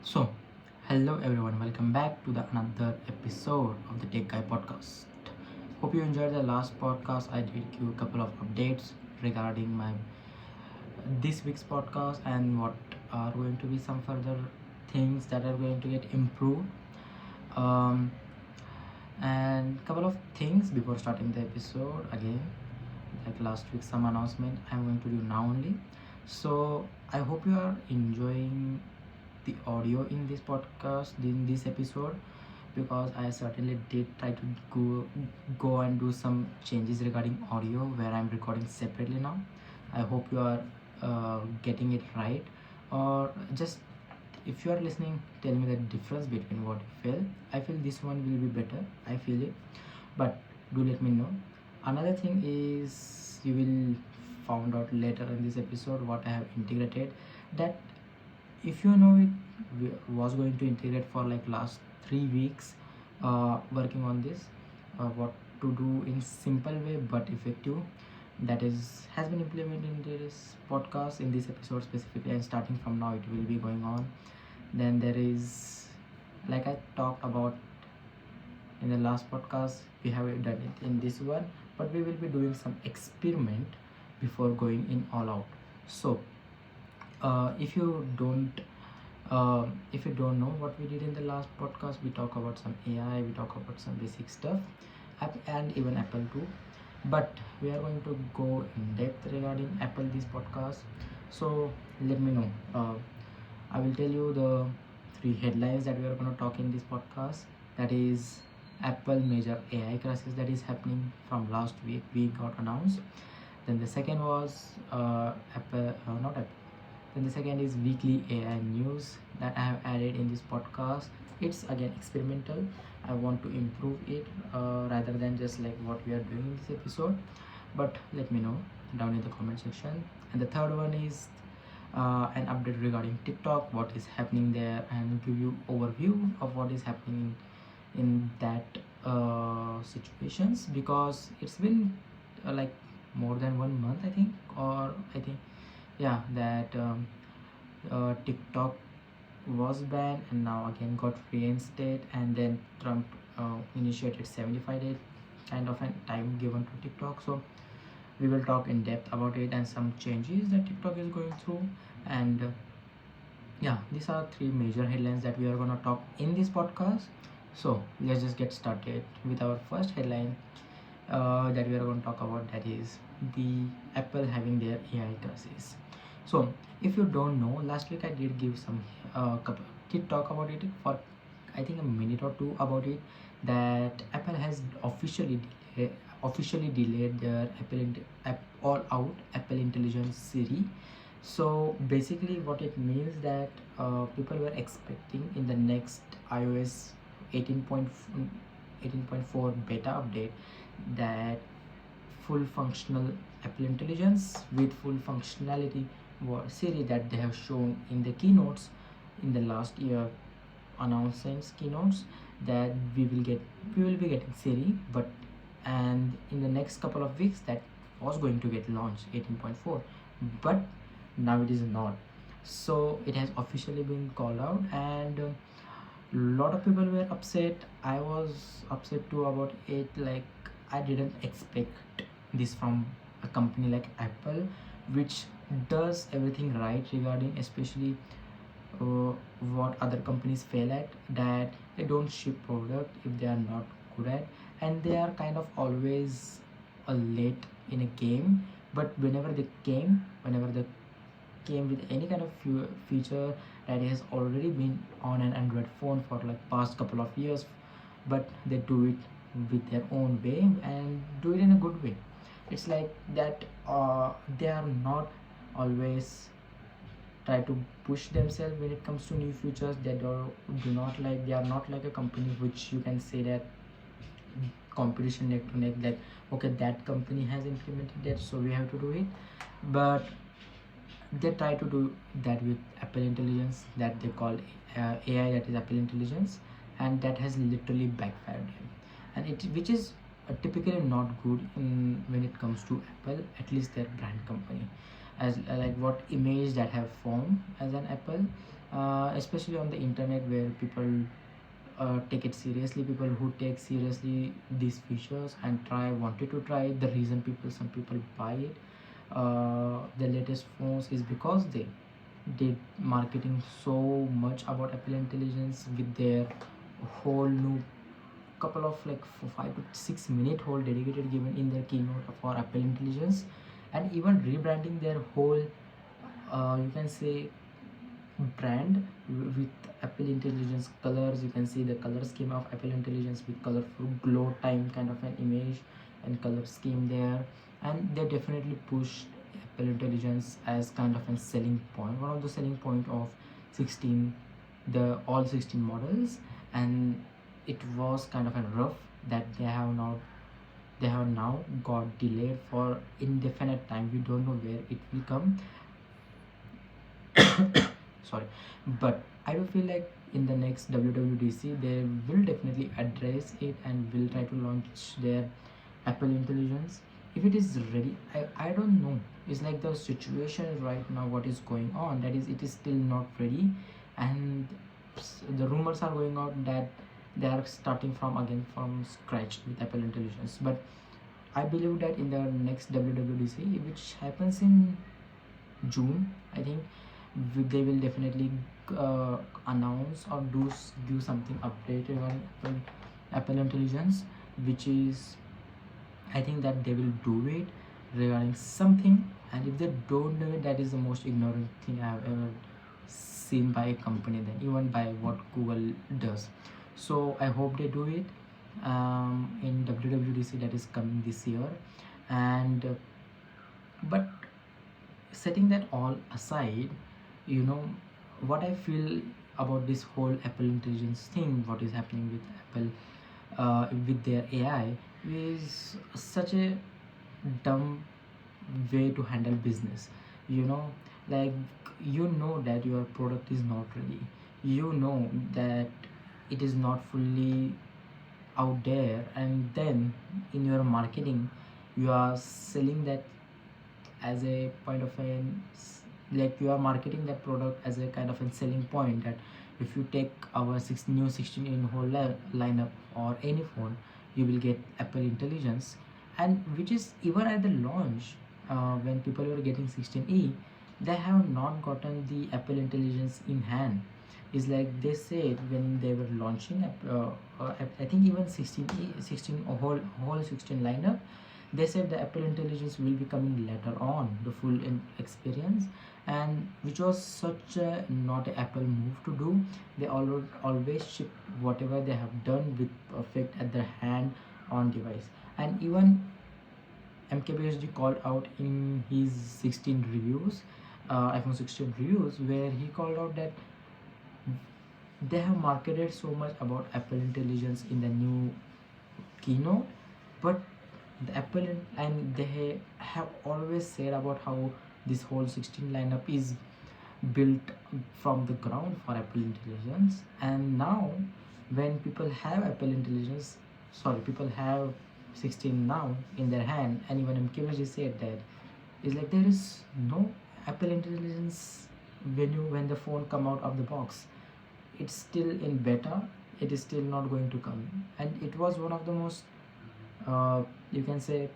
So, hello everyone, welcome back to the another episode of the TechGuy podcast. Hope you enjoyed the last podcast. I did give a couple of updates regarding my this week's podcast and what are going to be some further things that are going to get improved. Um, and couple of things before starting the episode again, like last week some announcement I'm going to do now only. So I hope you are enjoying the audio in this podcast in this episode, because I certainly did try to go and do some changes regarding audio where I'm recording separately now. I hope you are getting it right, or just if you are listening, tell me the difference between what you feel. I feel this one will be better, I feel it, but do let me know. Another thing is you will found out later in this episode what I have integrated, that if you know it was going to integrate for like last 3 weeks, working on this, what to do in simple way but effective, that is has been implemented in this podcast in this episode specifically, and starting from now it will be going on. Then there is, like I talked about in the last podcast, we have done it in this one, but we will be doing some experiment before going in all out. So if you don't know what we did in the last podcast, we talk about some AI, we talk about some basic stuff, and even Apple too. But we are going to go in depth regarding Apple this podcast. So let me know. I will tell you the three headlines that we are going to talk in this podcast. That is Apple major AI crisis that is happening from last week. We got announced. Then the second was Apple, not Apple. Then the second is weekly AI news that I have added in this podcast. It's again experimental. I want to improve it rather than just like what we are doing in this episode. But let me know down in the comment section. And the third one is an update regarding TikTok, what is happening there, and give you overview of what is happening in that situations, because it's been like more than 1 month I think, or I think, yeah, that TikTok was banned and now again got reinstated, and then Trump initiated 75-day kind of a time given to TikTok. So we will talk in depth about it and some changes that TikTok is going through. And yeah, these are three major headlines that we are going to talk in this podcast. So let's just get started with our first headline that we are going to talk about, that is the Apple having their AI crisis. So if you don't know, last week I did give some did talk about it for I think a minute or two about it, that Apple has officially delayed their all out Apple Intelligence Siri. So basically what it means that people were expecting in the next iOS 18.4 beta update that full functional Apple Intelligence with full functionality Siri that they have shown in the keynotes in the last year announcements keynotes, that we will be getting Siri, but and in the next couple of weeks that was going to get launched 18.4, but now it is not. So it has officially been called out, and a lot of people were upset. I was upset too about it. Like, I didn't expect this from a company like Apple, which does everything right regarding especially what other companies fail at, that they don't ship product if they are not good at, and they are kind of always late in a game. But whenever they came with any kind of feature that has already been on an Android phone for like past couple of years, but they do it with their own way and do it in a good way. It's like that they are not always try to push themselves when it comes to new features. They do not like, they are not like a company which you can say that competition neck to neck, that okay, that company has implemented that so we have to do it. But they try to do that with Apple Intelligence, that they call AI, that is Apple Intelligence, and that has literally backfired them, and it which is typically not good when it comes to Apple, at least their brand company, as like what image that have formed as an Apple. especially on the internet where people take it seriously. People who take seriously these features and wanted to try. The reason some people buy it, the latest phones, is because they did marketing so much about Apple Intelligence with their whole new couple of like 5 to 6 minute whole dedicated given in their keynote for Apple Intelligence, and even rebranding their whole you can say brand with Apple Intelligence colors. You can see the color scheme of Apple Intelligence with colorful glow time kind of an image and color scheme there, and they definitely pushed Apple Intelligence as kind of a selling point, one of the selling point of 16, the all 16 models. And it was kind of a rough that they have now got delayed for indefinite time. We don't know where it will come. Sorry, but I do feel like in the next WWDC they will definitely address it and will try to launch their Apple Intelligence if it is ready. I don't know. It's like the situation right now, what is going on, that is it is still not ready. And the rumors are going out that they are starting from again from scratch with Apple Intelligence. But I believe that in the next WWDC, which happens in June, I think they will definitely announce or do something updated on Apple Intelligence, which is, I think that they will do it regarding something. And if they don't do it, that is the most ignorant thing I have ever seen by a company, than even by what Google does. So I hope they do it in WWDC that is coming this year. And but setting that all aside, you know what I feel about this whole Apple Intelligence thing, what is happening with Apple with their AI, is such a dumb way to handle business. you know like, that your product is not ready, that it is not fully out there, and then in your marketing you are selling that as a point of a, like, you are marketing that product as a kind of a selling point, that if you take our new 16 in whole lineup or any phone, you will get Apple Intelligence. And which is, even at the launch, when people were getting 16e, they have not gotten the Apple Intelligence in hand. Is like they said when they were launching I think even 16e 16 whole 16 lineup, they said the Apple Intelligence will be coming later on, the full experience, and which was such a not a Apple move to do. They always ship whatever they have done with perfect at their hand on device. And even MKBHD called out in his 16 reviews, iPhone 16 reviews, where he called out that they have marketed so much about Apple Intelligence in the new keynote, but the Apple and they have always said about how this whole 16 lineup is built from the ground for Apple Intelligence. And now when people have people have 16 now in their hand, and even MKBG said that it's like there is no Apple Intelligence when the phone come out of the box. It's still in beta, it is still not going to come. And it was one of the most you can say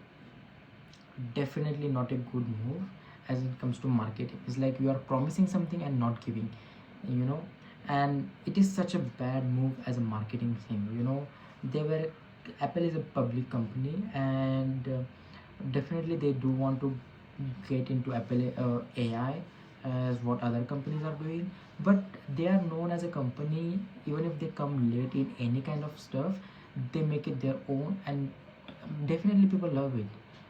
definitely not a good move as it comes to marketing. It's like you are promising something and not giving, you know and it is such a bad move as a marketing thing. Apple is a public company, and definitely they do want to get into Apple AI as what other companies are doing, but they are known as a company. Even if they come late in any kind of stuff, they make it their own, and definitely people love it.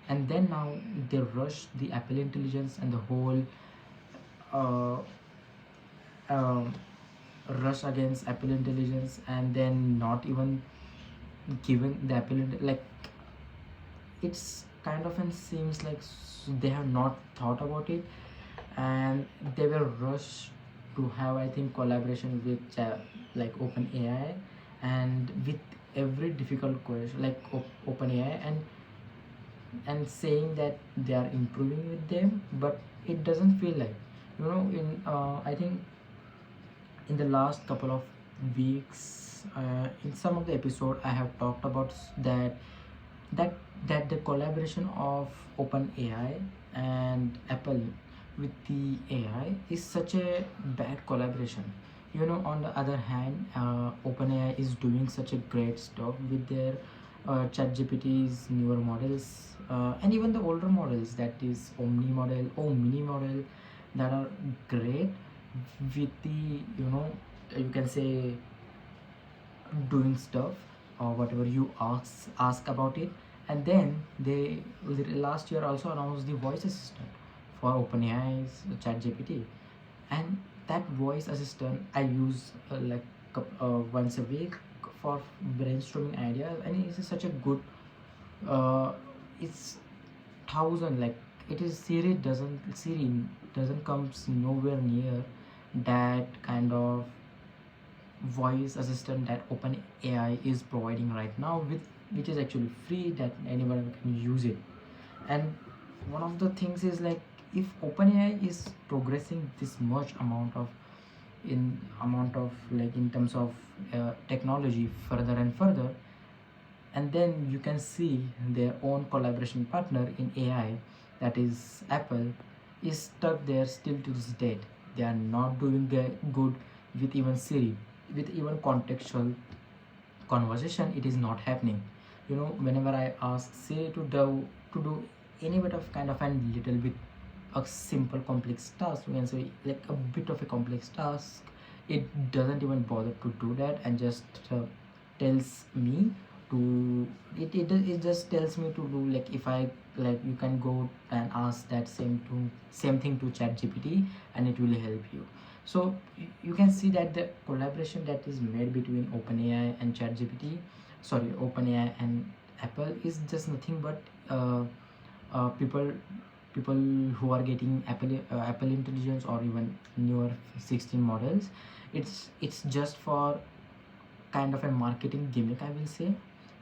And then now they rush the Apple Intelligence and the whole uh, um rush against Apple Intelligence, and then not even given the like, it's kind of seems like they have not thought about it, and they were rushed to have, I think, collaboration with like OpenAI, and with every difficult question like OpenAI, and saying that they are improving with them. But it doesn't feel like, in I think in the last couple of weeks, in some of the episode I have talked about that that the collaboration of OpenAI and Apple with the AI is such a bad collaboration. On the other hand, OpenAI is doing such a great stuff with their ChatGPT's newer models, and even the older models, that is Omni model, that are great with the you can say doing stuff or whatever you ask about it. And then they last year also announced the voice assistant for OpenAI's ChatGPT, and that voice assistant I use once a week for brainstorming ideas, and it is such a good uh, it's thousand, like it is Siri doesn't comes nowhere near that kind of voice assistant that OpenAI is providing right now, with which is actually free, that anyone can use it. And one of the things is like, if OpenAI is progressing this much amount of like in terms of technology further and further, and then you can see their own collaboration partner in AI, that is Apple, is stuck there still to this date. They are not doing good with even Siri, with even contextual conversation. It is not happening. Whenever I ask Siri to do any bit of kind of a little bit a simple complex task, we can say like a bit of a complex task, it doesn't even bother to do that, and just tells me to it just tells me to do, like if I like, you can go and ask that same thing to chat gpt, and it will help you. So you can see that the collaboration that is made between OpenAI and ChatGPT, sorry, OpenAI and Apple, is just nothing but people who are getting Apple Intelligence or even newer 16 models. It's just for kind of a marketing gimmick, I will say,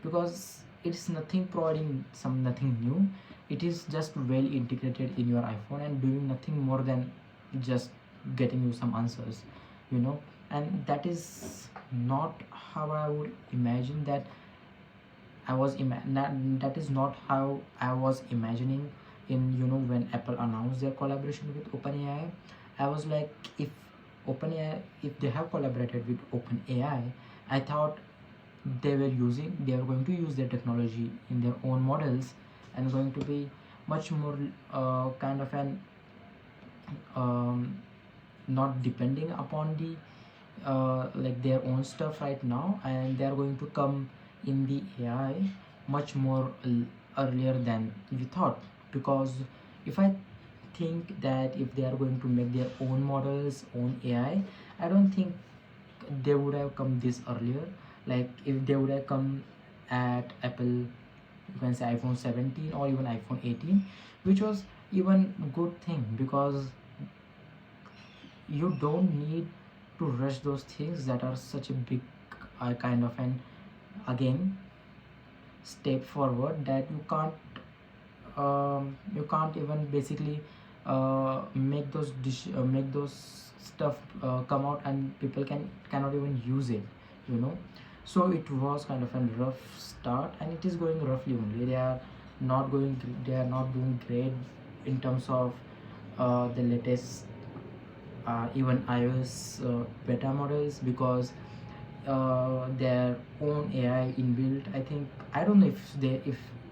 because it's nothing providing nothing new. It is just well integrated in your iPhone and doing nothing more than just getting you some answers, you know and that is not how I would imagine that. That is not how I was imagining in when Apple announced their collaboration with OpenAI. I was like, if they have collaborated with OpenAI, I thought they are going to use their technology in their own models, and going to be much more kind of an um, not depending upon the like their own stuff right now, and they are going to come in the AI much more earlier than we thought. Because if I think that if they are going to make their own models, own AI, I don't think they would have come this earlier. Like if they would have come at Apple, you can say iPhone 17 or even iPhone 18, which was even good thing, because you don't need to rush those things that are such a big kind of an again step forward, that you can't even basically make those stuff come out, and people cannot even use it you know so it was kind of a rough start, and it is going roughly only. They are not doing great in terms of the latest even iOS beta models, because their own AI inbuilt. I don't know if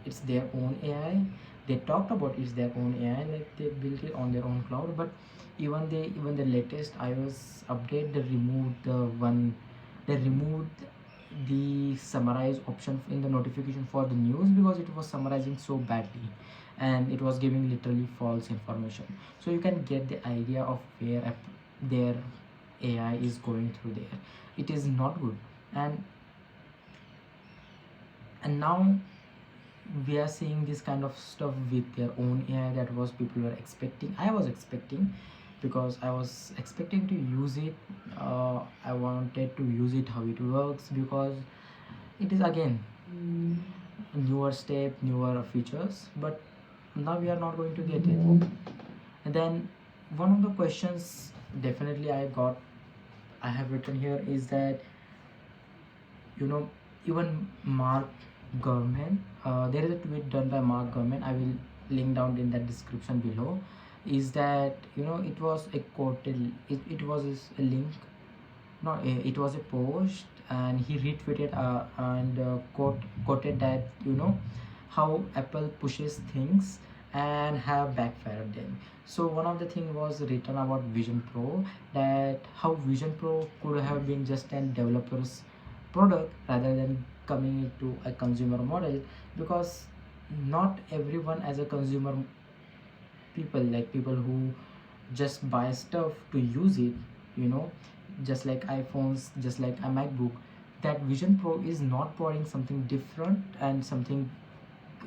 it's their own AI. They talked about it's their own AI, like they built it on their own cloud. But even the latest iOS update, they removed the summarize option in the notification for the news, because it was summarizing so badly, and it was giving literally false information. So you can get the idea of where their AI is going through there. It is not good. And and now we are seeing this kind of stuff with their own AI, that was people were expecting. I was expecting, because I was expecting to use it. I wanted to use it, how it works, because it is again newer step, newer features. But now we are not going to get it. And then one of the questions definitely I got I have written here is that, you know, even Mark Gurman, there is a tweet done by Mark Gurman, I will link down in that description below, is that, you know, it was a quoted, it was a link, no, it was a post, and he retweeted and quoted that, you know, how Apple pushes things and have backfired them. So one of the thing was written about Vision Pro, that how Vision Pro could have been just a developer's product rather than coming into a consumer model, because not everyone as a consumer people, like people who just buy stuff to use it, you know, just like iPhones, just like a MacBook, that Vision Pro is not providing something different and something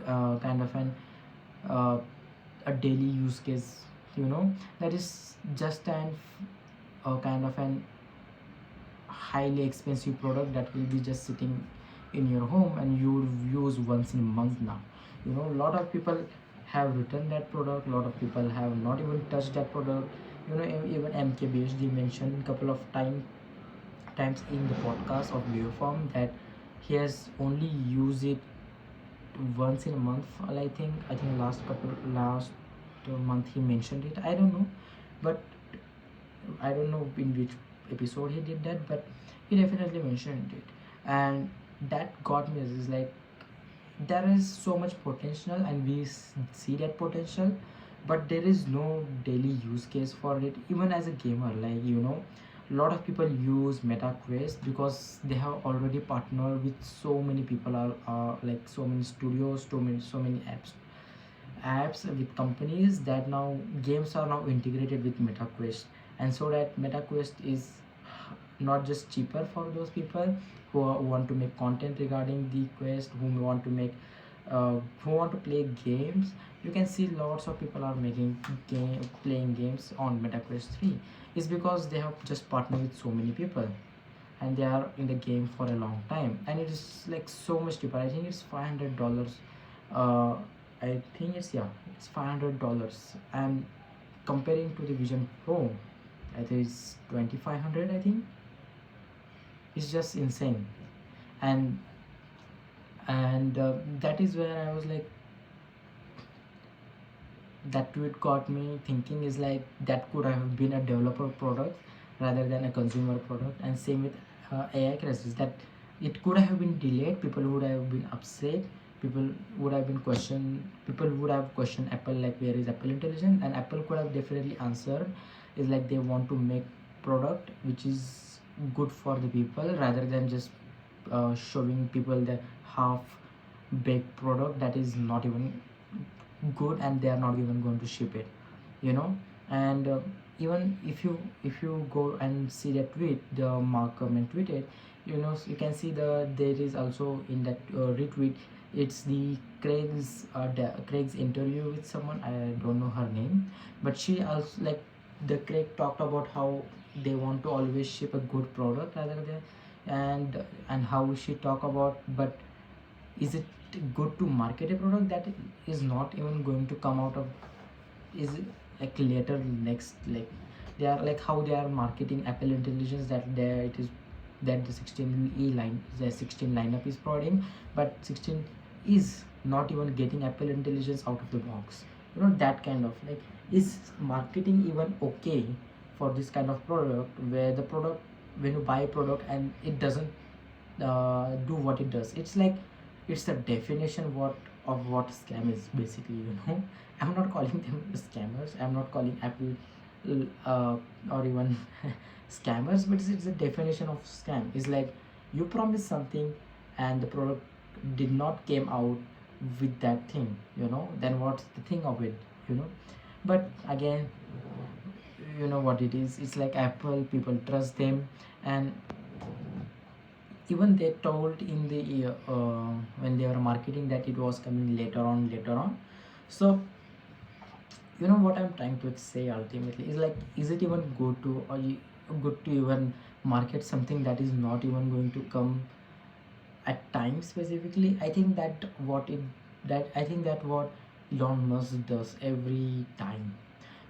kind of an uh, a daily use case, you know, that is just an kind of an highly expensive product that will be just sitting in your home and you use once in a month now. You know, a lot of people have returned that product, a lot of people have not even touched that product. You know, even MKBHD mentioned a couple of times in the podcast of Bioform that he has only used it once in a month. I think last month he mentioned it, I don't know, but I don't know in which episode he did that, but he definitely mentioned it, and that got me. Is like there is so much potential, and we see that potential, but there is no daily use case for it. Even as a gamer, like, you know, a lot of people use MetaQuest because they have already partnered with so many people, are like so many studios, so many apps with companies, that now games are now integrated with MetaQuest, and so that MetaQuest is not just cheaper for those people who want to make content regarding the quest, who want to make who want to play games. You can see lots of people are making playing games on MetaQuest 3, is because they have just partnered with so many people and they are in the game for a long time, and it is like so much cheaper. I think it's $500. uh, I think it's $500, and comparing to the Vision Pro, I think it's 2500, I think. It's just insane. And and that is where I was like, that tweet got me thinking, is like that could have been a developer product rather than a consumer product. And same with AI crisis, that it could have been delayed, people would have been upset, people would have questioned Apple, like where is Apple Intelligence, and Apple could have definitely answered, is like they want to make product which is good for the people rather than just showing people the half baked product that is not even good, and they are not even going to ship it, you know. And even if you go and see that tweet, the Mark Gurman tweeted, you know, you can see there is also in that retweet, it's the Craig's interview with someone, I don't know her name, but she also, like, the Craig talked about how they want to always ship a good product rather than, and how she talk about, but is it good to market a product that is not even going to come out of, is it like later next, like they are like how they are marketing Apple Intelligence, that there it is, that the 16 lineup is providing, but 16 is not even getting Apple Intelligence out of the box, you know, that kind of, like, is marketing even okay for this kind of product, where the product, when you buy a product and it doesn't do what it does. It's like, it's the definition what scam is basically, you know. I'm not calling them scammers, I'm not calling Apple or even scammers, but it's a definition of scam. It's like you promise something and the product did not came out with that thing, you know, then what's the thing of it, you know. But again, you know what it is, it's like Apple, people trust them, and even they told in the when they were marketing that it was coming later on. So you know what I'm trying to say ultimately is like, is it even good to, good to even market something that is not even going to come at times specifically? I think that what Elon Musk does every time,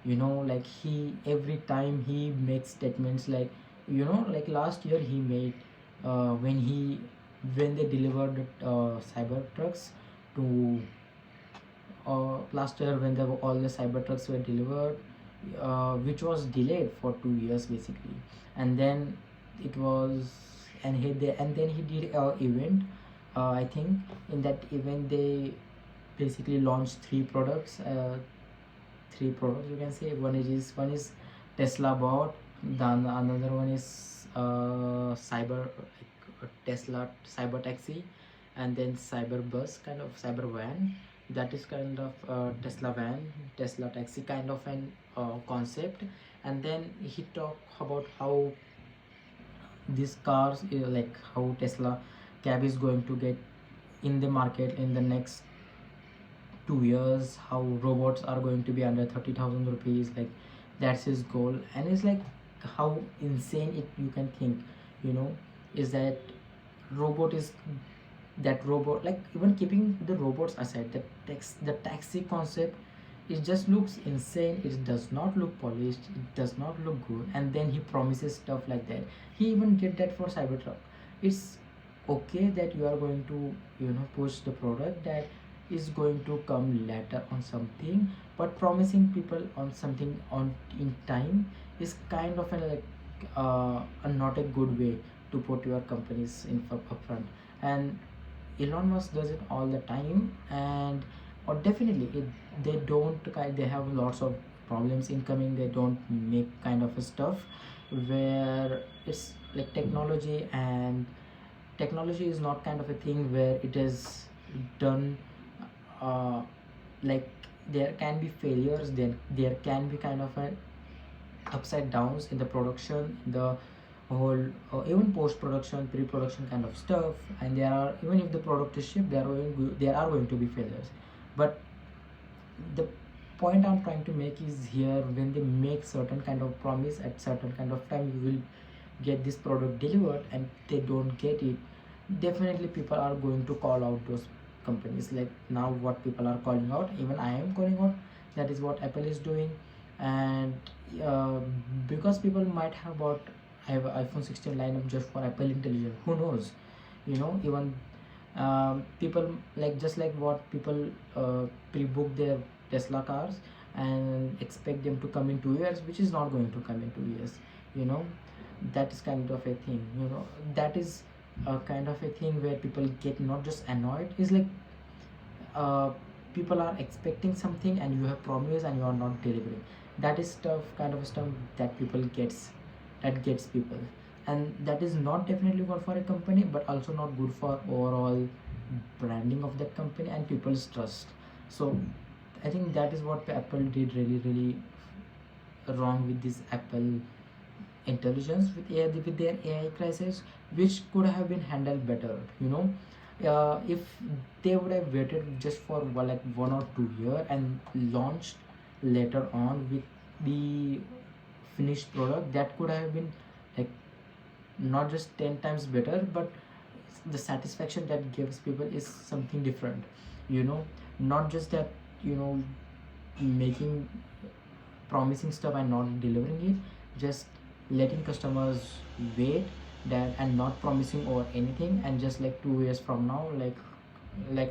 you know, like he every time he makes statements like like last year he made when they delivered cyber trucks to last year when all the cyber trucks were delivered, which was delayed for 2 years basically. And then it was and then he did a event. I think in that event they basically launched three products you can say. One is Tesla bot, then another one is cyber Tesla cyber taxi, and then cyber bus, kind of cyber van. That is kind of Tesla van, Tesla taxi kind of an concept. And then he talked about how these cars, like how Tesla cab is going to get in the market in the next 2 years, how robots are going to be under 30,000 rupees, like that's his goal. And it's like how insane it you can think, you know is that robot is that robot, like even keeping the robots aside, the taxi concept, it just looks insane. It does not look polished, it does not look good. And then he promises stuff like that. He even did that for Cybertruck. It's okay that you are going to push the product that is going to come later on something, but promising people on something on in time is kind of a not a good way to put your companies in upfront. And Elon Musk does it all the time. And or definitely they don't they have lots of problems incoming. They don't make kind of a stuff where it's like technology is not kind of a thing where it is done, uh, like there can be failures, then there can be kind of a upside downs in the production, the whole even post production, pre-production kind of stuff. And there are, even if the product is shipped, there are going to be failures. But the point I'm trying to make is, here when they make certain kind of promise at certain kind of time, you will get this product delivered, and they don't get it, definitely people are going to call out those companies. Like now what people are calling out, even I am calling out, that is what Apple is doing. And uh, because people might have iPhone 16 lineup just for Apple Intelligence, who knows, even people, like just like what people pre-book their Tesla cars and expect them to come in 2 years, which is not going to come in 2 years. you know that is kind of a thing. That is a kind of a thing where people get not just annoyed. It's like uh, people are expecting something and you have promised and you are not delivering. That is stuff, kind of stuff that gets people. And that is not definitely good for a company, but also not good for overall branding of that company and people's trust. So I think that is what Apple did really really wrong with this Apple Intelligence, with AI, with their AI crisis, which could have been handled better. If they would have waited just for like 1 or 2 year and launched later on with the finished product, that could have been like not just 10 times better, but the satisfaction that gives people is something different. you know Not just that, making promising stuff and not delivering it, just letting customers wait that and not promising or anything. And just like 2 years from now, like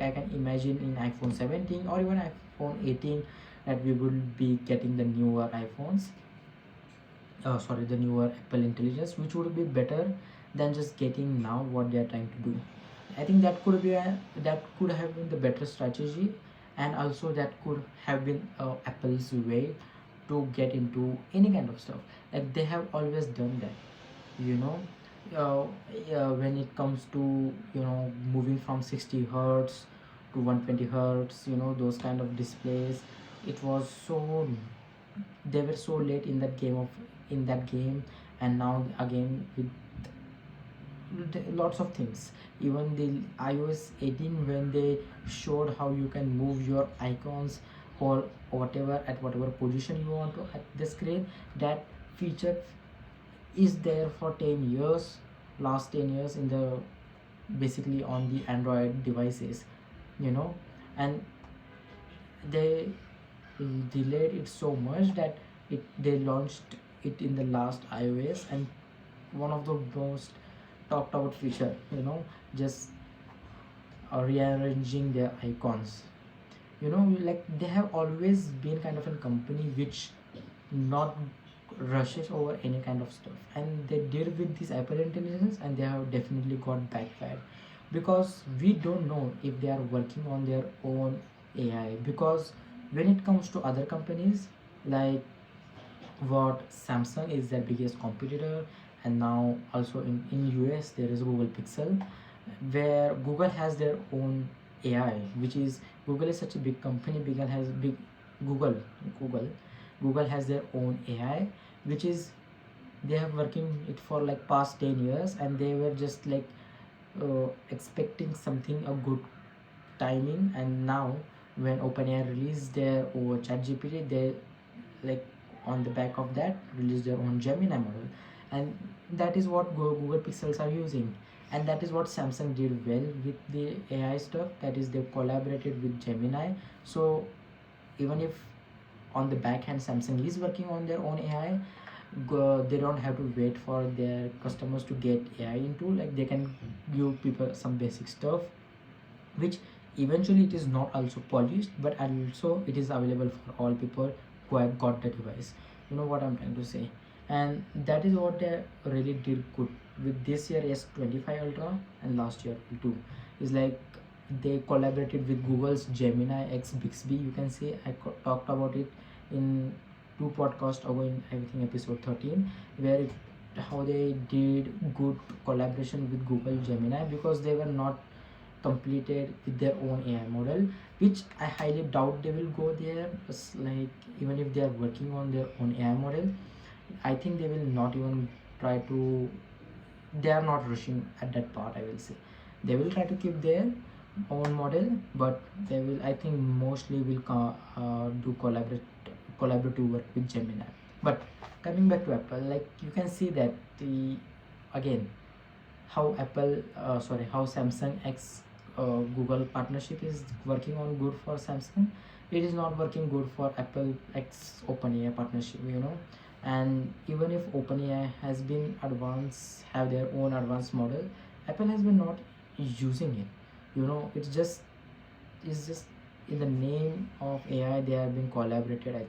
I can imagine in iPhone 17 or even iPhone 18, that we will be getting the newer iPhones, the newer Apple Intelligence, which would be better than just getting now what they are trying to do. I think that could have been the better strategy. And also that could have been Apple's way to get into any kind of stuff. Like they have always done that. When it comes to moving from 60 hertz to 120 hertz, those kind of displays, it was so they were so late in that game. And now again with lots of things. Even the iOS 18, when they showed how you can move your icons or whatever at whatever position you want to at the screen, that feature is there for 10 years, last 10 years in the basically on the Android devices. you know and they delayed it so much that they launched it in the last iOS. And one of the most talked about feature, just rearranging their icons. Like they have always been kind of a company which not rushes over any kind of stuff, and they did with this Apple Intelligence, and they have definitely got backfired, because we don't know if they are working on their own AI. Because when it comes to other companies, like what Samsung is their biggest competitor, and now also in US there is Google Pixel, where Google has their own AI, which is, Google is such a big company. Google Google Google has their own AI, which is, they have working it for like past 10 years, and they were just like expecting something a good timing. And now when OpenAI released their ChatGPT, they, like, on the back of that, released their own Gemini model, and that is what Google Pixels are using. And that is what Samsung did well with the AI stuff, that is, they collaborated with Gemini. So even if on the back end Samsung is working on their own AI, they don't have to wait for their customers to get AI into, like, they can give people some basic stuff, which eventually it is not also polished, but also it is available for all people who have got the device. You know what I'm trying to say. And that is what they really did good with this year S25 Ultra, and last year too, is like they collaborated with Google's Gemini X Bixby. You can see I talked about it in two podcasts ago, in I think episode 13, where how they did good collaboration with Google Gemini, because they were not completed with their own AI model, which I highly doubt they will go there. Like, even if they are working on their own AI model, I think they will not even try to, they are not rushing at that part, I will say. They will try to keep their own model, but they will, I think, mostly will do collaborative work with Gemini. But coming back to Apple, like, you can see that the, again, how how Samsung X Google partnership is working on good for Samsung, it is not working good for Apple X OpenAI partnership. And even if OpenAI has been have their own advanced model, Apple has been not using it. It's just in the name of AI they have been collaborated, I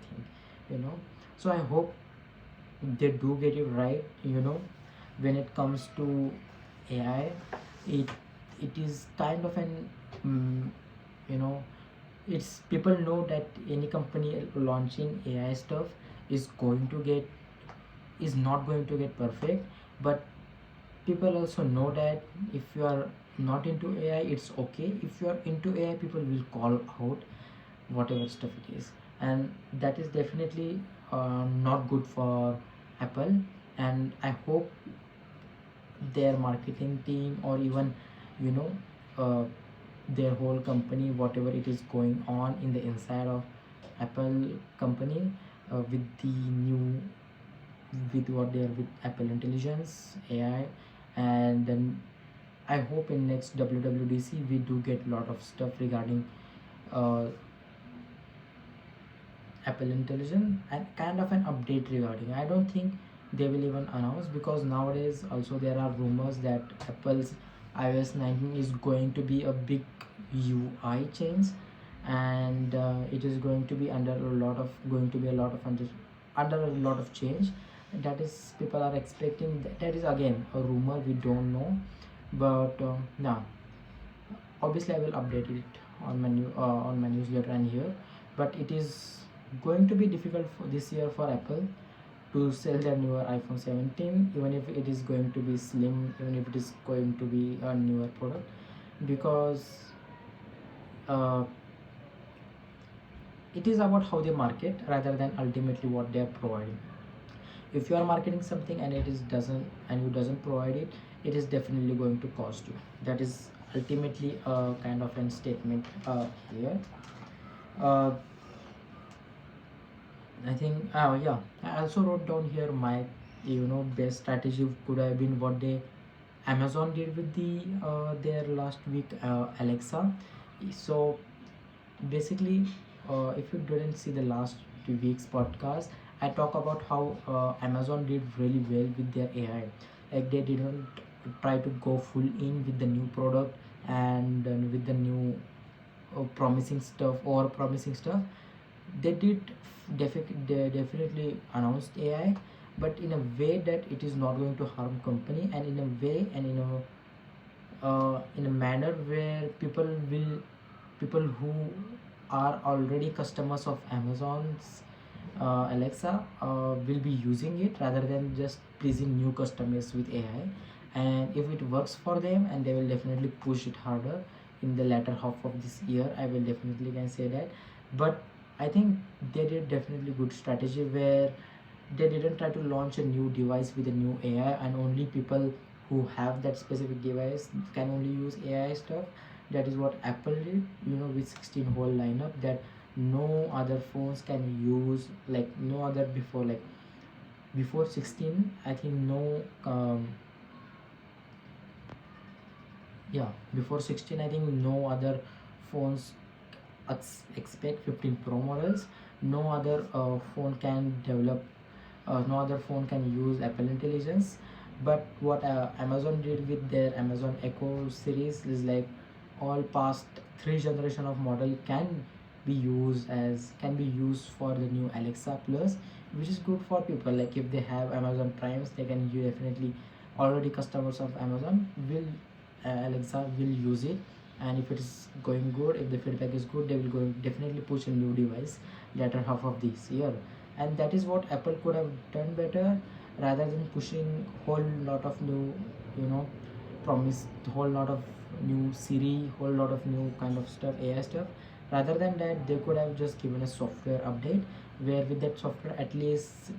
think. So I hope they do get it right. When it comes to AI, it it is kind of an, you know it's, people know that any company launching AI stuff is not going to get perfect. But people also know that if you are not into AI, it's okay. If you are into AI, people will call out whatever stuff it is, and that is definitely not good for Apple. And I hope their marketing team, or even, you know uh, their whole company, whatever it is going on in the inside of Apple company, with the new, with what they are, with Apple Intelligence AI. And then I hope in next WWDC we do get a lot of stuff regarding uh, Apple Intelligence, and kind of an update regarding. I don't think they will even announce, because nowadays also there are rumors that Apple's iOS 19 is going to be a big UI change, and it is going to be under a lot of under a lot of change. That is, people are expecting that is again a rumor, we don't know. But now, obviously I will update it on my newsletter and here. But it is going to be difficult for this year for Apple to sell their newer iPhone 17, even if it is going to be slim, even if it is going to be a newer product, because uh, it is about how they market rather than ultimately what they are providing. If you are marketing something and you doesn't provide it, it is definitely going to cost you. That is ultimately a kind of a statement here. uh, I think, yeah, I also wrote down here my, best strategy could have been what Amazon did with their last week Alexa. So basically, if you didn't see the last 2 weeks podcast, I talk about how Amazon did really well with their AI. like they didn't try to go full in with the new product and with the new promising stuff or promising stuff. They did they definitely announced AI, but in a way that it is not going to harm company, and in a way and in a manner where people who are already customers of Amazon's Alexa will be using it rather than just pleasing new customers with AI. And if it works for them, and they will definitely push it harder in the latter half of this year, I will definitely can say that. But I think they did definitely good strategy where they didn't try to launch a new device with a new AI, and only people who have that specific device can only use AI stuff. That is what Apple did, with 16 whole lineup that no other phones can use, like no other before, like before 16, I think no yeah, before 16 I think no other phones expect 15 Pro models. No other phone can develop, no other phone can use Apple Intelligence. But what Amazon did with their Amazon Echo series is like all past 3 generation of model can be used for the new Alexa Plus, which is good for people. Like if they have Amazon Primes, they can definitely, already customers of Amazon will Alexa will use it. And if it is going good, if the feedback is good, they will go definitely push a new device latter half of this year. And that is what Apple could have done better, rather than pushing whole lot of new, you know promise whole lot of new Siri, whole lot of new kind of stuff, AI stuff. Rather than that, they could have just given a software update, where with that software at least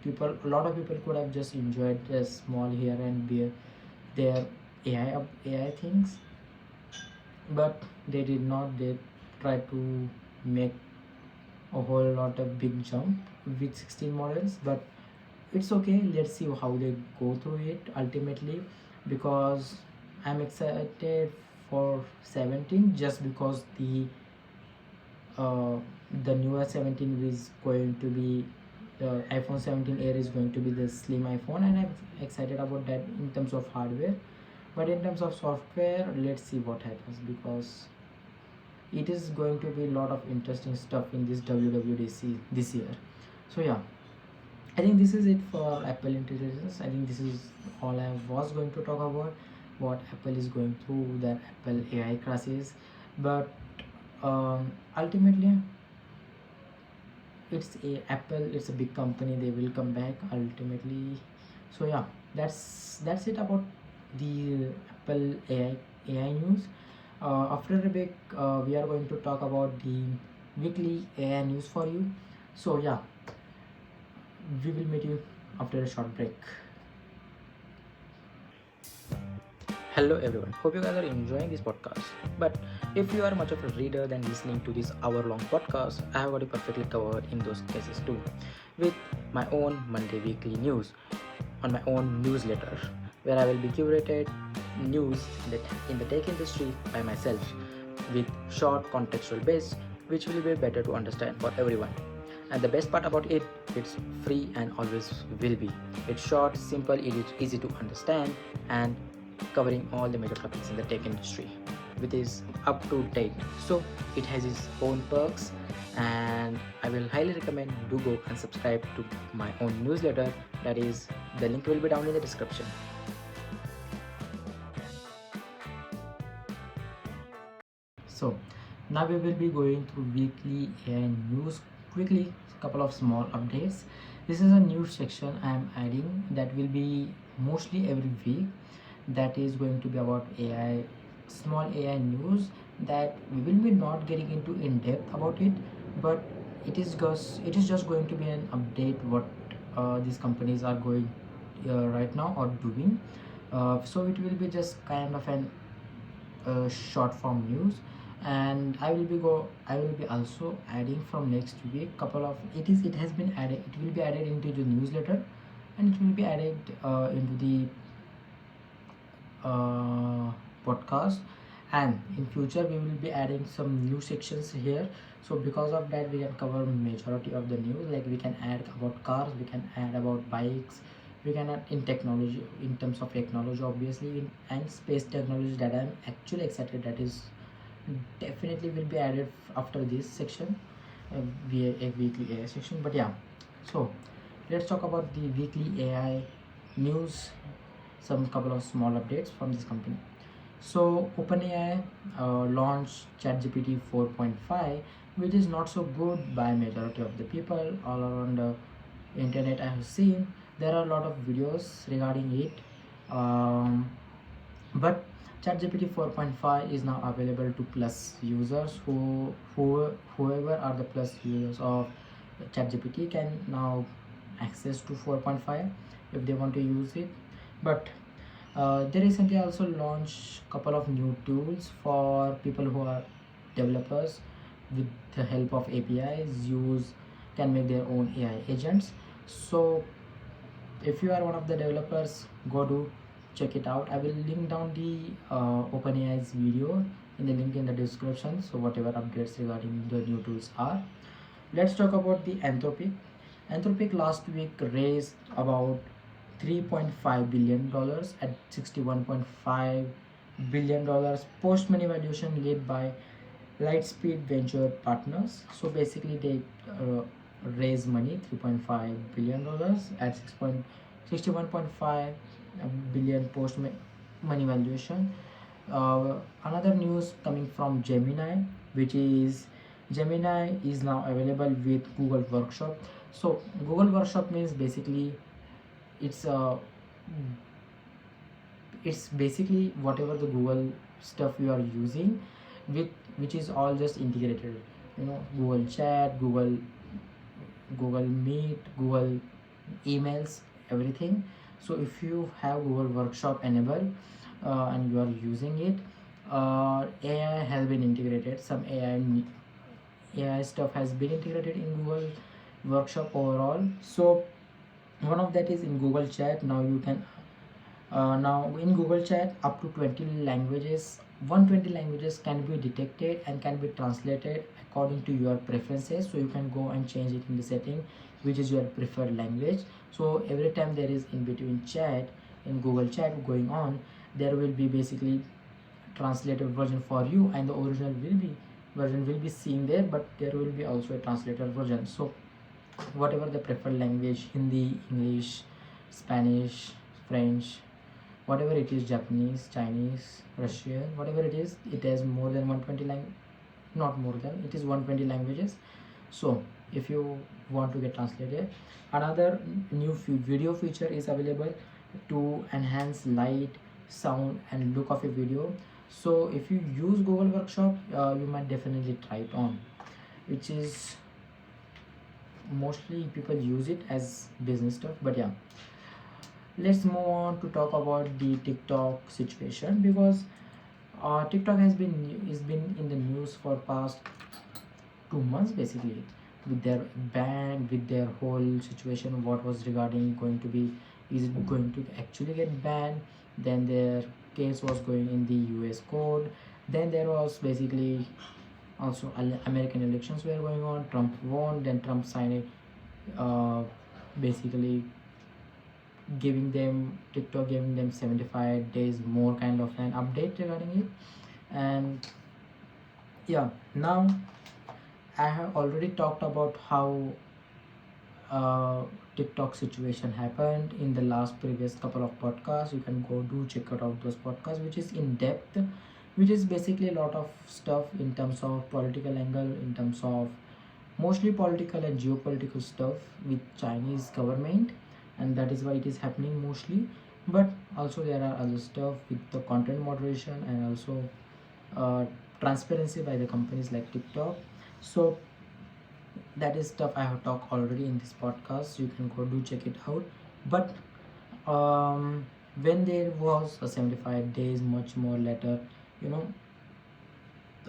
a lot of people could have just enjoyed a small here and there AI things. But they did not. They tried to make a whole lot of big jump with 16 models. But it's okay, let's see how they go through it ultimately, because I'm excited for 17, just because the newer 17 is going to be, the iPhone 17 Air is going to be the slim iPhone, and I'm excited about that in terms of hardware. But in terms of software, let's see what happens, because it is going to be a lot of interesting stuff in this WWDC this year. So yeah, I think this is it for Apple Intelligence. I think this is all I was going to talk about, what Apple is going through, their Apple AI crisis. But ultimately, it's a big company, they will come back ultimately. So yeah, that's it about the Apple AI news. After a break, we are going to talk about the weekly AI news for you. So yeah, we will meet you after a short break. Hello everyone, hope you guys are enjoying this podcast. But if you are much of a reader than listening to this hour-long podcast, I have got it perfectly covered in those cases too, with my own Monday weekly news on my own newsletter, where I will be curated news that in the tech industry by myself, with short contextual base, which will be better to understand for everyone. And the best part about it, it's free and always will be. It's short, simple, easy to understand, and covering all the major topics in the tech industry, which is up to date. So it has its own perks, and I will highly recommend do go and subscribe to my own newsletter. That is, the link will be down in the description. So now we will be going through weekly AI news quickly, couple of small updates. This is a news section I am adding that will be mostly every week, that is going to be about AI, small AI news, that we will be not getting into in depth about it, but it is just going to be an update what these companies are going right now or doing. So it will be just kind of an short form news. And I will be also adding from next week couple of, it has been added, it will be added into the newsletter, and it will be added into the podcast. And in future we will be adding some new sections here. So because of that, we can cover majority of the news. Like we can add about cars, we can add about bikes, we cannot in technology, in terms of technology obviously, and space technology that I'm actually excited, that is definitely will be added after this section, via a weekly AI section. But yeah, so let's talk about the weekly AI news, some couple of small updates from this company. So OpenAI launched ChatGPT 4.5, which is not so good by majority of the people all around the internet. I have seen there are a lot of videos regarding it, but ChatGPT 4.5 is now available to plus users. Whoever are the plus users of ChatGPT can now access to 4.5 if they want to use it. But they recently also launched couple of new tools for people who are developers. With the help of APIs, use can make their own AI agents. So if you are one of the developers, go do check it out. I will link down the OpenAI's video in the link in the description, so whatever updates regarding the new tools are. Let's talk about the Anthropic last week raised about $3.5 billion at $61.5 billion post money valuation led by Lightspeed Venture Partners. So basically, they raise money $3.5 billion at 61.5 billion post money valuation. Another news coming from Gemini, which is Gemini is now available with Google Workshop. So Google Workshop means basically it's basically whatever the Google stuff you are using with, which is all just integrated, Google Chat, Google Meet, Google emails, everything. So if you have Google Workshop enabled and you are using it, AI has been integrated. Some AI stuff has been integrated in Google Workshop overall. So one of that is in Google Chat. Now you can now in Google Chat, up to 20 languages, 120 languages can be detected and can be translated according to your preferences. So you can go and change it in the setting, which is your preferred language. So every time there is in between chat in Google Chat going on, there will be basically translated version for you, and the original version will be seen there, but there will be also a translated version. So whatever the preferred language, Hindi, English, Spanish, French, whatever it is, Japanese, Chinese, Russian, whatever it is, it has more than 120 not more than, it is 120 languages. So if you want to get translated, another new video feature is available to enhance light, sound and look of a video. So if you use Google Workshop, you might definitely try it on, which is mostly people use it as business stuff. But yeah, let's move on to talk about the TikTok situation, because TikTok has been in the news for past 2 months basically, with their ban, with their whole situation. What was regarding going to be, is it going to actually get banned? Then their case was going in the US court. Then there was basically also American elections were going on. Trump won, then Trump signed it, basically TikTok giving them 75 days more kind of an update regarding it. And yeah, now I have already talked about how TikTok situation happened in the last previous couple of podcasts. You can go do check out those podcasts, which is in depth, which is basically a lot of stuff in terms of political angle, in terms of mostly political and geopolitical stuff with Chinese government, and that is why it is happening mostly. But also there are other stuff with the content moderation and also transparency by the companies like TikTok. So that is stuff I have talked already in this podcast. You can go do check it out. But when there was a 75 days much more later,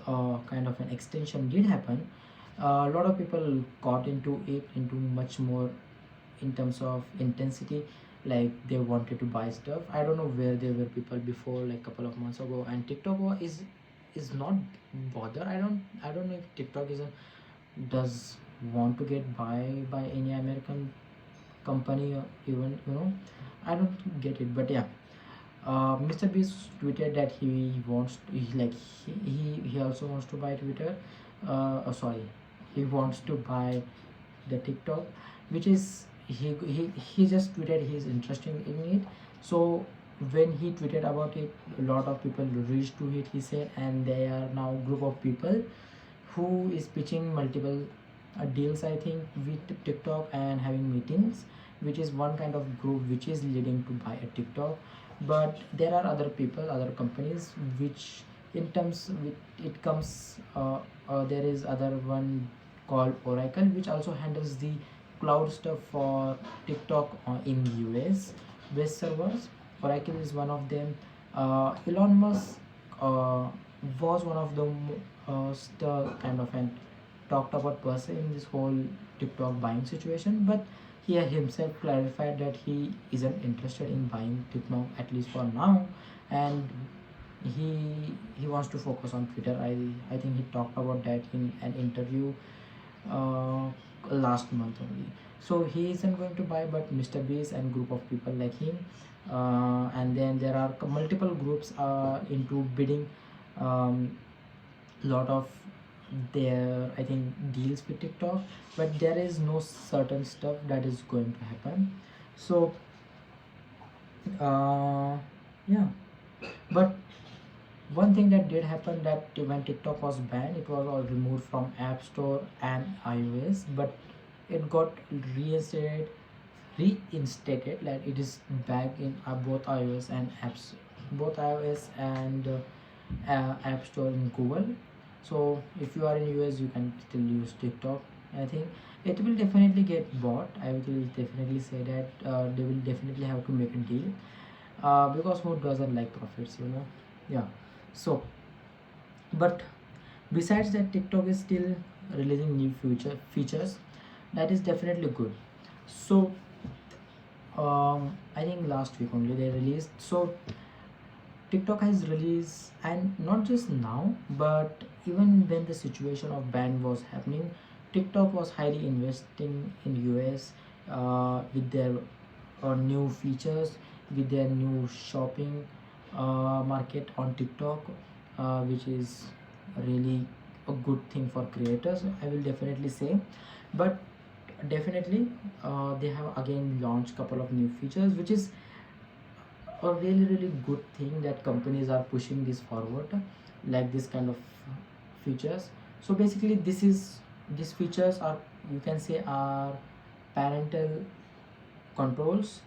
kind of an extension did happen, a lot of people got into it into much more in terms of intensity, like they wanted to buy stuff. I don't know where there were people before, like couple of months ago, and TikTok is not bother. I don't know if TikTok does want to get buy by any American company, or even I don't get it, but yeah. Mr. Beast tweeted that he also wants to buy Twitter. Sorry, he wants to buy the TikTok, which is he just tweeted he's interested in it. So when he tweeted about it, a lot of people reached to it, he said, and there are now group of people who is pitching multiple deals, I think, with TikTok and having meetings, which is one kind of group which is leading to buy a TikTok. But there are other people, other companies, which in terms with it comes, there is other one called Oracle, which also handles the cloud stuff for TikTok in US based servers. Oracle is one of them. Elon Musk was one of the kind of an talked about person in this whole TikTok buying situation, but he himself clarified that he isn't interested in buying TikTok, at least for now, and he wants to focus on Twitter. I think he talked about that in an interview uh, last month only. So he isn't going to buy, but Mr. Beast and group of people like him, and then there are multiple groups into bidding lot of their, I think, deals with TikTok, but there is no certain stuff that is going to happen. So uh, yeah, but one thing that did happen, that when TikTok was banned, it was all removed from App Store and iOS, but it got reinstated, like it is back in both iOS and apps, both iOS and App Store in Google. So if you are in US, you can still use TikTok. I think it will definitely get bought. I will definitely say that they will definitely have to make a deal, because who doesn't like profits, you know? Yeah. So, but besides that, TikTok is still releasing new features. That is definitely good. So I think last week only they released. So TikTok has released, and not just now, but even when the situation of ban was happening, TikTok was highly investing in US with their new features, with their new shopping market on TikTok, which is really a good thing for creators, I will definitely say. But definitely they have again launched couple of new features, which is a really good thing that companies are pushing this forward, like this kind of features. So basically these features are, you can say, are parental controls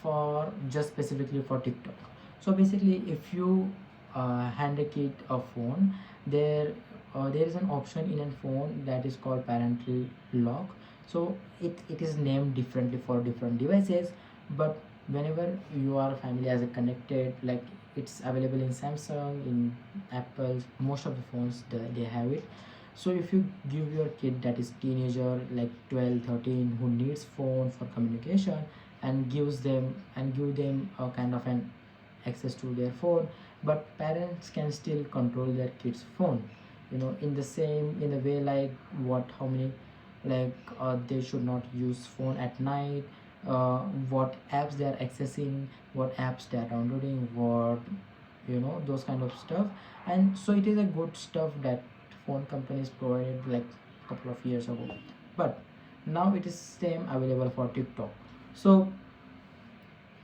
for just specifically for TikTok. So basically, if you hand a kid a phone, there is an option in a phone that is called parental lock. So it is named differently for different devices, but whenever you are family as a connected, like it's available in Samsung, in Apple, most of the phones they have it. So if you give your kid that is teenager like 12, 13, who needs phone for communication, and give them a kind of an access to their phone, but parents can still control their kids phone, you know, in the way, like what how many, like they should not use phone at night, what apps they are accessing, what apps they are downloading, what, you know, those kind of stuff. And so it is a good stuff that phone companies provided like a couple of years ago, but now it is same available for TikTok. So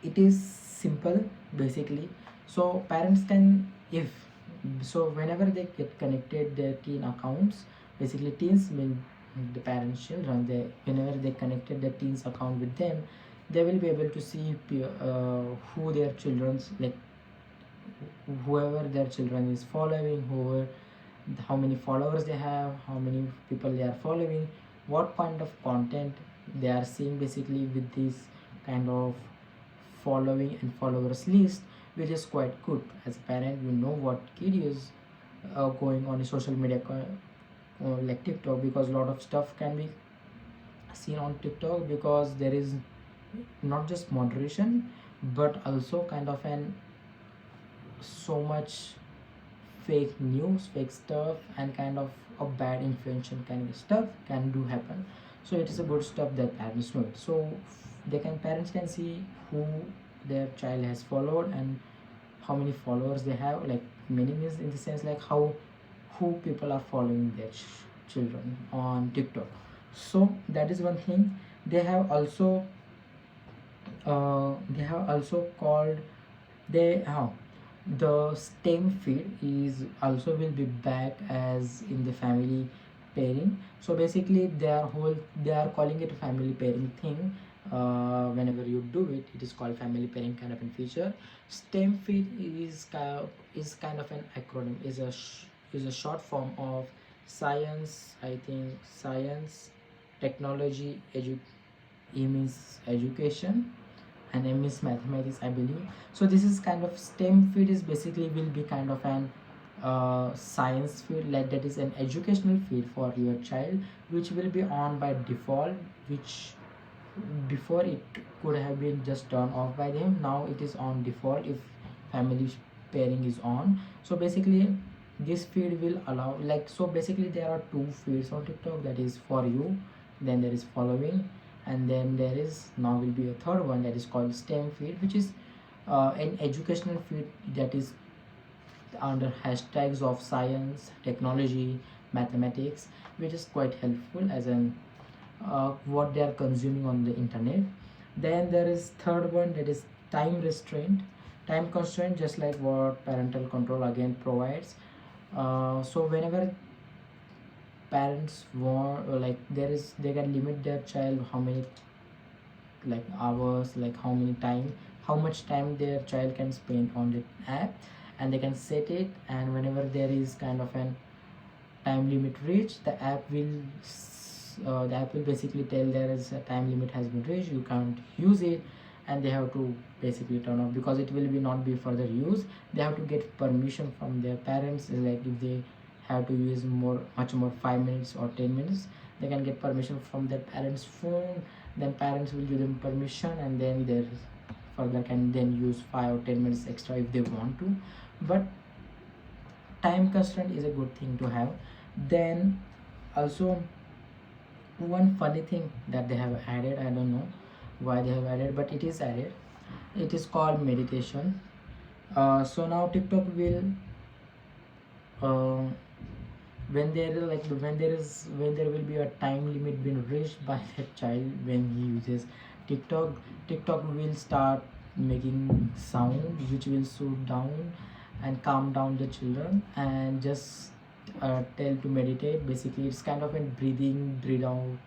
it is simple basically. So parents can, if so, whenever they get connected their teen accounts, basically teens mean the parents children, they whenever they connected their teens account with them, they will be able to see who their children's, like whoever their children is following, whoever, how many followers they have, how many people they are following, what kind of content they are seeing, basically with this kind of following and followers list, which is quite good. As a parent, you know what kid is going on a social media like TikTok, because a lot of stuff can be seen on TikTok, because there is not just moderation, but also kind of an so much fake news, fake stuff, and kind of a bad influential kind of stuff can do happen. So it is a good stuff that parents know it. So parents can see who their child has followed and how many followers they have, like many means in the sense like how who people are following their children on TikTok. So that is one thing. They have also called they the STEM feed is also will be back as in the family pairing. So basically they are calling it family pairing thing. Whenever you do it, it is called family pairing kind of a feature. STEM feed is kind of an acronym, is a short form of science, I think science, technology, E means education, and M is mathematics, I believe. So this is kind of STEM field is basically will be kind of an science field, like that is an educational field for your child, which will be on by default, which before it could have been just turned off by them. Now it is on default if family pairing is on. So basically this feed will allow, like, so basically there are two feeds on TikTok, that is for you, then there is following, and then there is now will be a third one that is called STEM feed, which is an educational feed that is under hashtags of science, technology, mathematics, which is quite helpful as an what they are consuming on the internet. Then there is third one that is time constraint, just like what parental control again provides. So whenever parents want, like there is, they can limit their child how many like hours, like how much time their child can spend on the app, and they can set it, and whenever there is kind of an time limit reached, the app will basically tell there is a time limit has been reached, you can't use it, and they have to basically turn off, because it will be not be further used. They have to get permission from their parents, like if they have to use much more 5 minutes or 10 minutes, they can get permission from their parents phone, then parents will give them permission, and then they further can then use 5 or 10 minutes extra if they want to. But time constraint is a good thing to have. Then also one funny thing that they have added, I don't know why they have added, but it is added, it is called meditation. So now TikTok will uh, when there will be a time limit being reached by that child when he uses TikTok, TikTok will start making sound which will soothe down and calm down the children, and just tell to meditate. Basically it's kind of a breathe out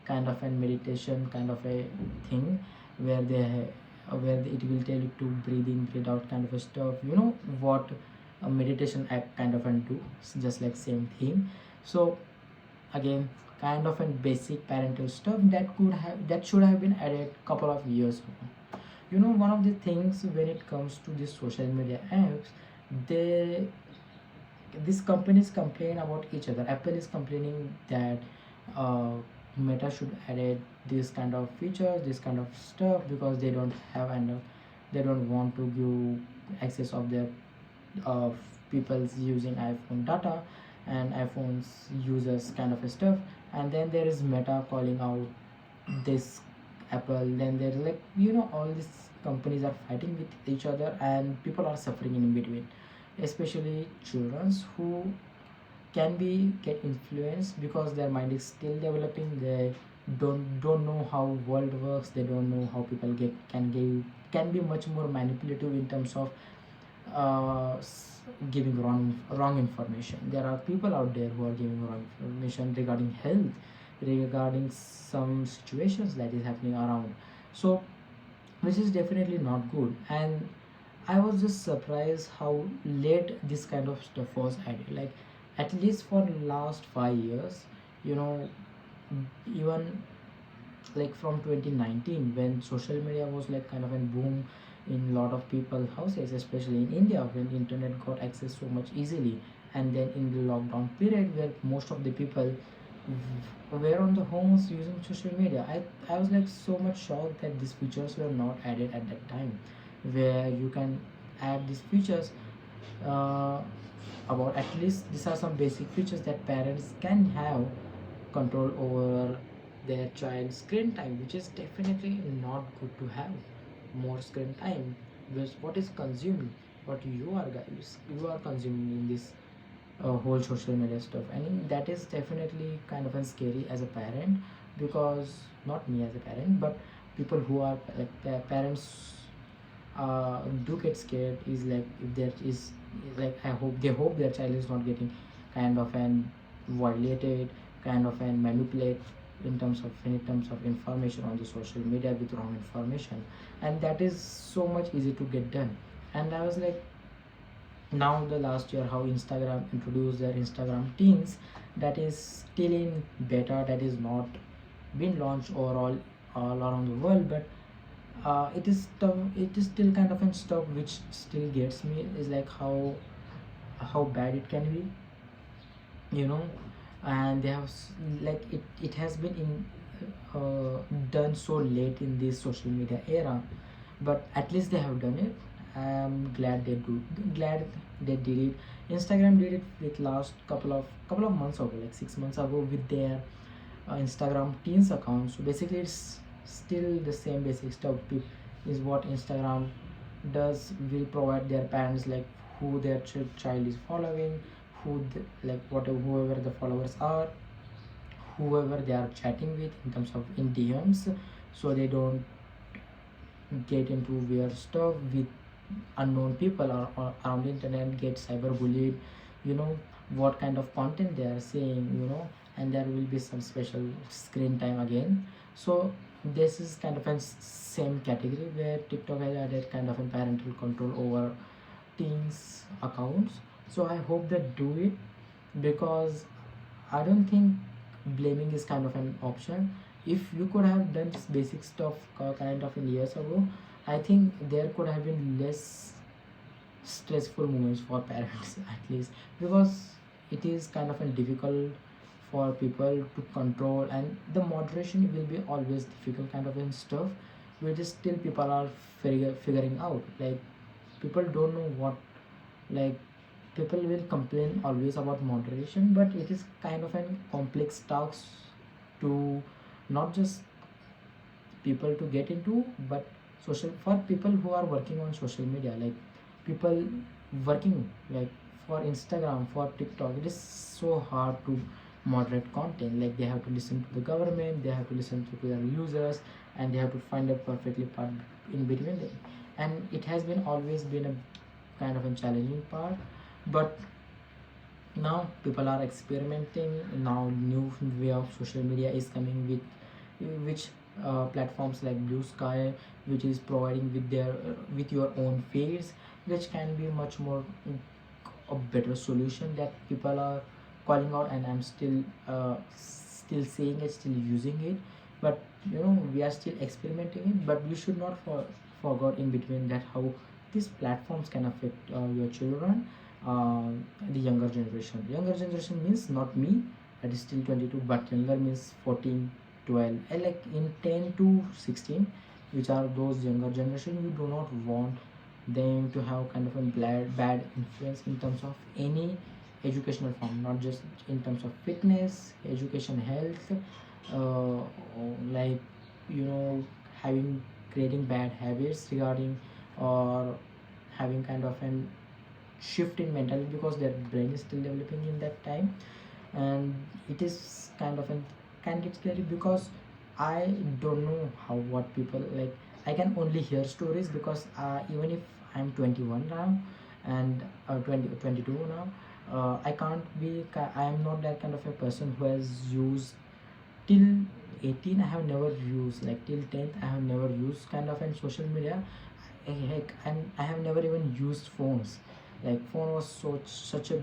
kind of a meditation kind of a thing, where it will tell you to breathe in, breathe out kind of a stuff, what a meditation app kind of and do. It's just like same thing. So again, kind of a basic parental stuff that should have been added couple of years ago. One of the things when it comes to these social media apps, they these companies complain about each other. Apple is complaining that Meta should add this kind of features, this kind of stuff, because they don't have, and they don't want to give access of their uh, people's using iPhone data and iPhones users kind of a stuff. And then there is Meta calling out this Apple. Then there's like, all these companies are fighting with each other, and people are suffering in between, especially children who can be get influenced because their mind is still developing. They don't know how world works. They don't know how people can be much more manipulative in terms of giving wrong information. There are people out there who are giving wrong information regarding health, regarding some situations that is happening around. So which is definitely not good. And I was just surprised how late this kind of stuff was added. Like at least for last 5 years, even like from 2019, when social media was like kind of a boom in lot of people's houses, especially in India, when internet got access so much easily. And then in the lockdown period, where most of the people were on the homes using social media, I was like so much shocked that these features were not added at that time, where you can add these features. About At least these are some basic features that parents can have control over their child's screen time, which is definitely not good to have more screen time. Because what is consuming, what you are consuming in this whole social media stuff. And that is definitely kind of scary as a parent, because not me as a parent, but people who are like parents do get scared. Is like, if there is, like, they hope their child is not getting kind of an violated, kind of an manipulate in terms of information on the social media with wrong information. And that is so much easy to get done. And I was like, now the last year how Instagram introduced their Instagram teens, that is still in beta, that is not been launched overall all around the world. But it is stuff, it is still kind of an stuff which still gets me, is like how bad it can be, you know. And they have like it has been in done so late in this social media era, but at least they have done it. I'm glad glad they did it. Instagram did it with last couple of months ago, like 6 months ago, with their Instagram teens account. So basically it's still the same basic stuff. Is what Instagram does, will provide their parents like who their child is following, like whatever, whoever the followers are, whoever they are chatting with in terms of in DMs, so they don't get into weird stuff with unknown people, or around the internet, get cyberbullied, you know, what kind of content they are saying, you know. And there will be some special screen time again. So this is kind of a same category where TikTok has added kind of a parental control over teens accounts. So I hope they do it, because I don't think blaming is kind of an option. If you could have done this basic stuff kind of in years ago, I think there could have been less stressful moments for parents at least, because it is kind of a difficult for people to control, and the moderation will be always difficult kind of stuff, which is still people are figuring out. Like, people don't know what, like, people will complain always about moderation, but it is kind of an complex task to not just people to get into, but social, for people who are working on social media, like people working like for Instagram, for TikTok. It is so hard to moderate content. Like, they have to listen to the government, they have to listen to their users, and they have to find a perfectly part in between them. And it has been always been a kind of a challenging part. But now people are experimenting. Now new way of social media is coming with which platforms like Blue Sky, which is providing with their with your own feeds, which can be much more a better solution that people are calling out. And I'm still saying it, still using it. But you know, we are still experimenting it. But you should not forget in between that how these platforms can affect your children, uh, the younger generation means not me, that is still 22, but younger means 14, 12, and like in 10 to 16, which are those younger generation. You do not want them to have kind of a bad influence in terms of any educational form, not just in terms of fitness, education, health, uh, like, you know, having creating bad habits regarding, or having kind of an shift in mentality, because their brain is still developing in that time. And it is kind of an can get scary, because I don't know how what people like. I can only hear stories, because even if I'm 21 now, and 22 now, I can't be I am not that kind of a person who has used till 18. I have never used, like till 10th I have never used kind of an social media. Heck, and I have never even used phones. Like, phone was such a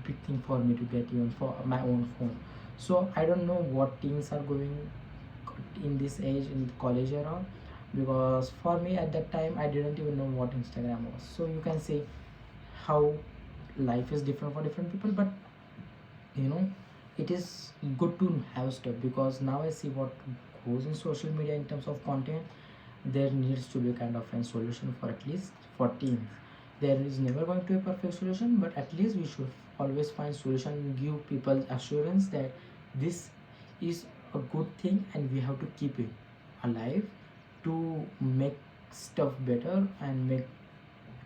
big thing for me to get even for my own phone. So I don't know what teens are going in this age in the college era, because for me at that time I didn't even know what Instagram was. So you can say how life is different for different people. But you know, it is good to have stuff, because now I see what goes in social media in terms of content. There needs to be kind of a solution for at least 14. There is never going to be a perfect solution, but at least we should always find solution and give people assurance that this is a good thing and we have to keep it alive to make stuff better and make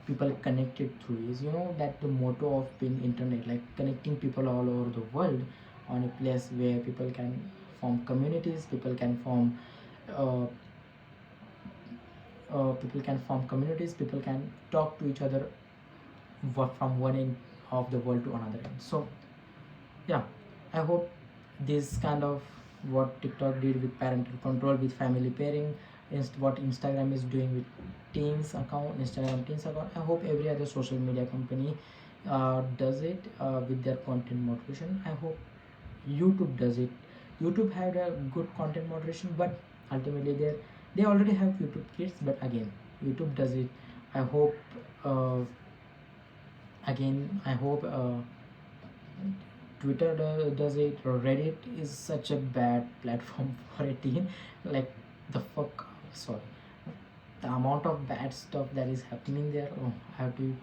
people connected through is, you know, that the motto of being internet, like connecting people all over the world on a place where people can form communities, uh, people can form communities, people can talk to each other from one end of the world to another end. So yeah, I hope this kind of what TikTok did with parental control, with family pairing, what Instagram is doing with teens account, Instagram teens account. I hope every other social media company does it with their content moderation. I hope YouTube does it. YouTube had a good content moderation, but ultimately they already have YouTube Kids. But again, YouTube does it. I hope uh, I hope Twitter does it, or Reddit is such a bad platform for a teen. Like the fuck, sorry, the amount of bad stuff that is happening there. Oh, I have to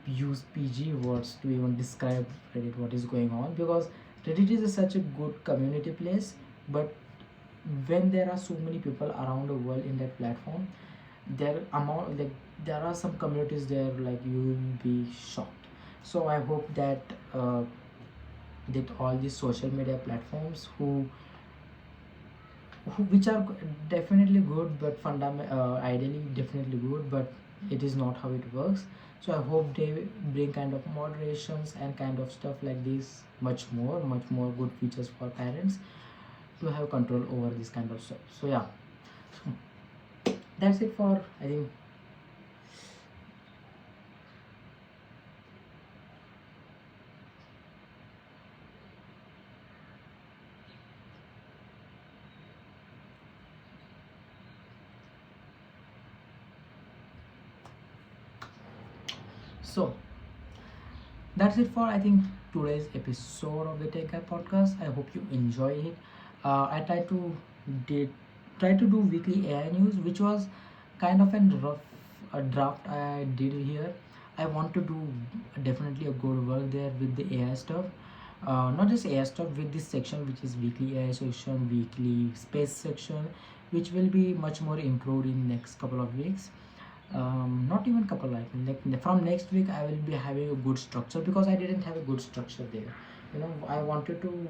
use PG words to even describe Reddit what is going on, because Reddit is such a good community place, but when there are so many people around the world in that platform, there are some communities there like you will be shocked. So I hope that all these social media platforms which are definitely good, but ideally definitely good, but it is not how it works. So I hope they bring kind of moderations and kind of stuff like this, much more good features for parents to have control over this kind of stuff. So yeah, that's it for, I think. So that's it for, I think, today's episode of the Tech Guy podcast. I hope you enjoy it. I did try to do weekly AI news, which was kind of a rough draft I did here. I want to do definitely a good work there with the AI stuff. Not just AI stuff, with this section which is weekly AI section, weekly space section, which will be much more improved in next couple of weeks. Not even couple, like from next week I will be having a good structure, because I didn't have a good structure there. You know, I wanted to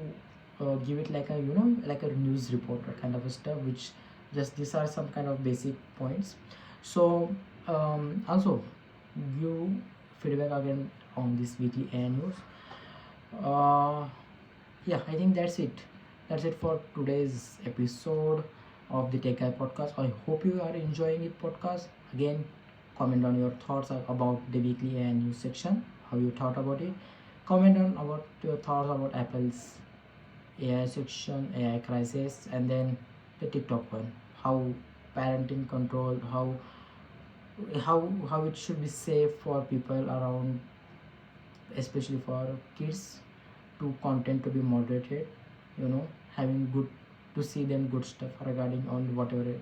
give it like a, you know, like a news reporter kind of a stuff, which just these are some kind of basic points. So also view feedback again on this weekly air news. uh, yeah, I think that's it for today's episode of the Tech Guy podcast. I hope you are enjoying it podcast. Again, comment on your thoughts about the weekly and news section, how you thought about it. Comment on about your thoughts about Apple's AI section, AI crisis, and then the TikTok one, how parenting control, how it should be safe for people around, especially for kids, to content to be moderated, you know, having good, to see them good stuff regarding on whatever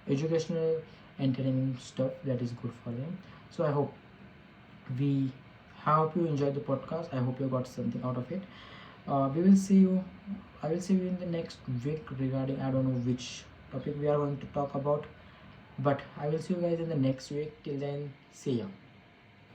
educational entertainment stuff that is good for them. So we I hope you enjoyed the podcast. I hope you got something out of it. We will see you I will see you in the next week regarding, I don't know which topic we are going to talk about, but I will see you guys in the next week. Till then, see ya.